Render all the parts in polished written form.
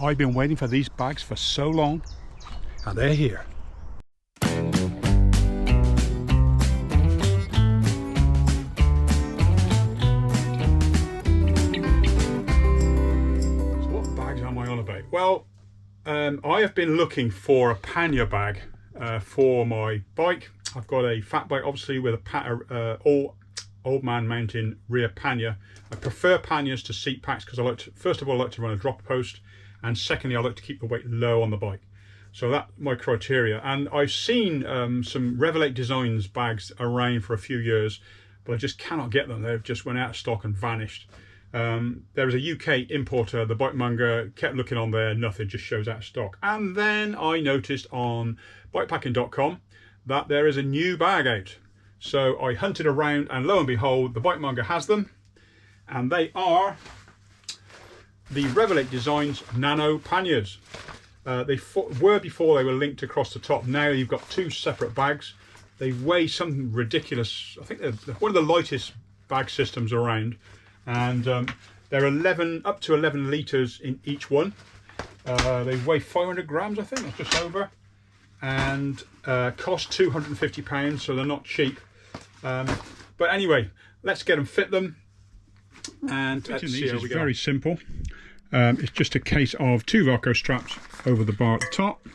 I've been waiting for these bags for so long, and they're here. So what bags am I on about? Well, I have been looking for a pannier bag for my bike. I've got a fat bike, obviously, with a old man mountain rear pannier. I prefer panniers to seat packs because I like to, first of all, I like to run a drop post, and secondly, I like to keep the weight low on the bike. So that's my criteria. And I've seen some Revelate Designs bags around for a few years, but I just cannot get them. They've just went out of stock and vanished. There is a UK importer, the Bikemonger, kept looking on there, nothing, just shows out of stock. And then I noticed on bikepacking.com that there is a new bag out. So I hunted around, and lo and behold, the Bikemonger has them, and they are the Revelate Designs Nano Panniers. They were before they were linked across the top. Now you've got two separate bags. They weigh something ridiculous. I think they're one of the lightest bag systems around, and they're up to 11 litres in each one. They weigh 500 grams, I think, that's just over, and cost £250, so they're not cheap. But anyway, let's get them, fit them, and let's see how we go. Very simple. It's just a case of two Velcro straps over the bar at the top,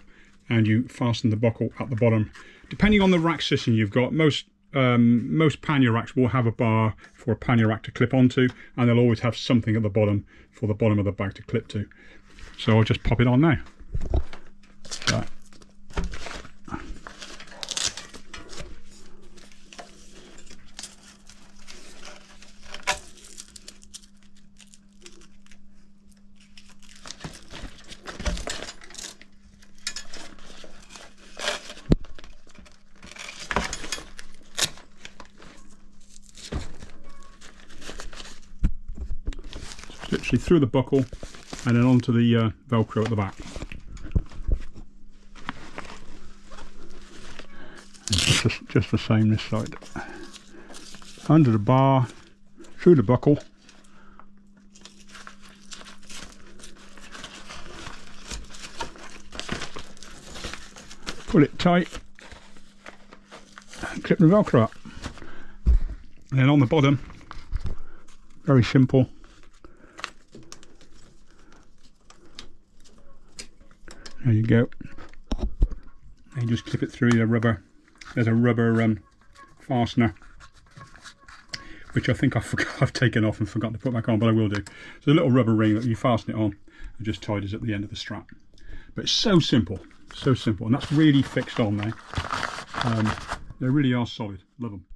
and you fasten the buckle at the bottom. Depending on the rack system you've got, most pannier racks will have a bar for a pannier rack to clip onto, and they'll always have something at the bottom for the bottom of the bag to clip to. So I'll just pop it on now. So, literally through the buckle and then onto the Velcro at the back. Just the same this side. Under the bar, through the buckle. Pull it tight and clip the Velcro up. And then on the bottom, very simple. There you go. And you just clip it through the rubber. There's a rubber fastener, which I think I've taken off and forgotten to put back on, but I will do. So a little rubber ring that you fasten it on and just tied at the end of the strap. But it's so simple, and that's really fixed on now. They really are solid. Love them.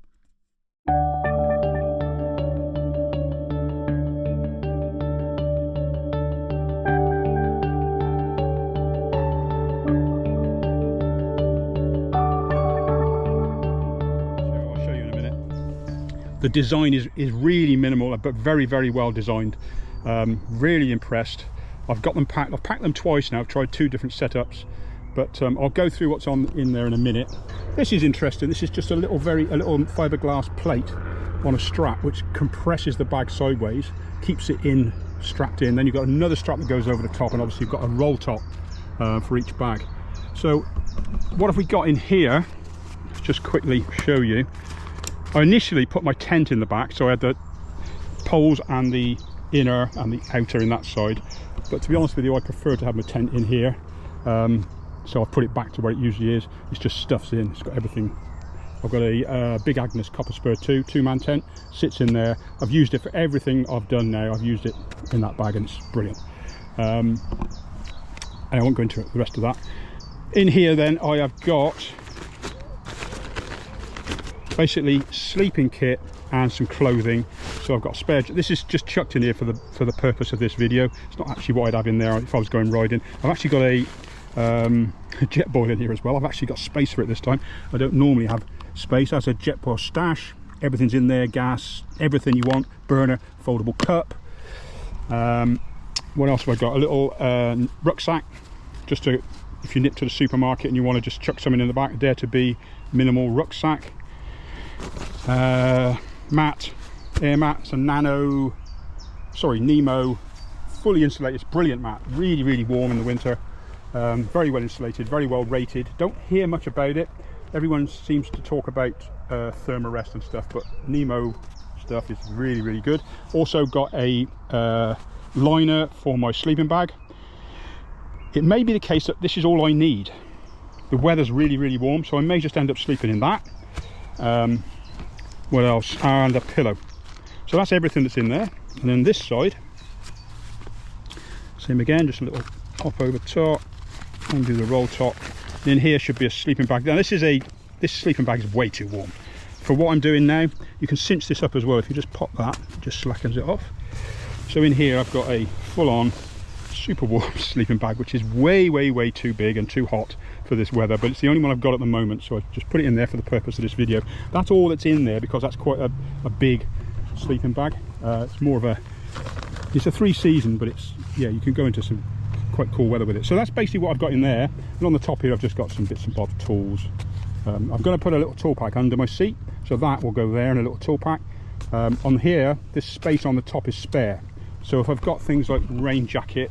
The design is really minimal, but very, very well designed. Really impressed. I've got them packed. I've packed them twice now. I've tried two different setups, but I'll go through what's in there in a minute. This is interesting. This is just a little fiberglass plate on a strap, which compresses the bag sideways, keeps it strapped in. Then you've got another strap that goes over the top, and obviously you've got a roll top for each bag. So what have we got in here? Let's just quickly show you. I initially put my tent in the back, so I had the poles and the inner and the outer in that side, but to be honest with you, I prefer to have my tent in here, so I've put it back to where it usually is. It's just stuffs in, it's got everything. I've got a Big Agnes Copper Spur 2-man tent, sits in there. I've used it for everything I've done now. I've used it in that bag and it's brilliant. And I won't go into the rest of that. In here then I have got basically sleeping kit and some clothing. So I've got spare. This is just chucked in here for the purpose of this video. It's not actually what I'd have in there if I was going riding. I've actually got a jet boil in here as well. I've actually got space for it this time. I don't normally have space. That's a jet boil stash. Everything's in there, gas, everything you want. Burner, foldable cup. What else have I got? A little rucksack, just to, if you nip to the supermarket and you want to just chuck something in the back. Dare to be minimal rucksack. Air mat, some Nemo fully insulated. It's brilliant mat, really, really warm in the winter. Very well insulated, very well rated. Don't hear much about it. Everyone seems to talk about thermarest and stuff, but Nemo stuff is really, really good. Also got a liner for my sleeping bag. It may be the case that this is all I need. The weather's really, really warm, so I may just end up sleeping in that. What else? And a pillow. So that's everything that's in there. And then this side, same again, just a little hop over top, undo the roll top. And in here should be a sleeping bag. Now this sleeping bag is way too warm. For what I'm doing now, you can cinch this up as well. If you just pop that, it just slackens it off. So in here I've got a full-on super warm sleeping bag, which is way, way, way too big and too hot for this weather, but it's the only one I've got at the moment, so I've just put it in there for the purpose of this video. That's all that's in there, because that's quite a big sleeping bag. It's more of it's a 3-season, but it's, yeah, you can go into some quite cool weather with it. So that's basically what I've got in there. And on the top here I've just got some bits and bobs, tools. I'm going to put a little tool pack under my seat, so that will go there in a little tool pack. On here, this space on the top is spare, so if I've got things like rain jacket,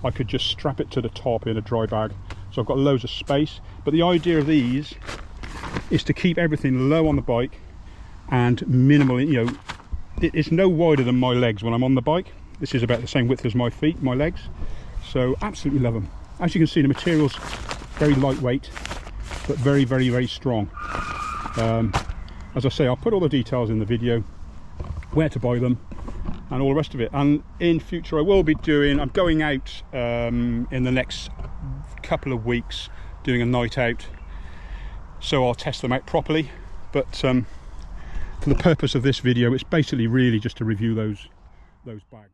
I could just strap it to the top in a dry bag. So I've got loads of space. But the idea of these is to keep everything low on the bike and minimal, you know, it's no wider than my legs when I'm on the bike. This is about the same width as my feet, my legs. So absolutely love them. As you can see, the material's very lightweight, but very, very, very strong. As I say, I'll put all the details in the video, where to buy them and all the rest of it. And in future I will be doing, I'm going out in the next couple of weeks doing a night out, so I'll test them out properly. But for the purpose of this video, it's basically really just to review those bags.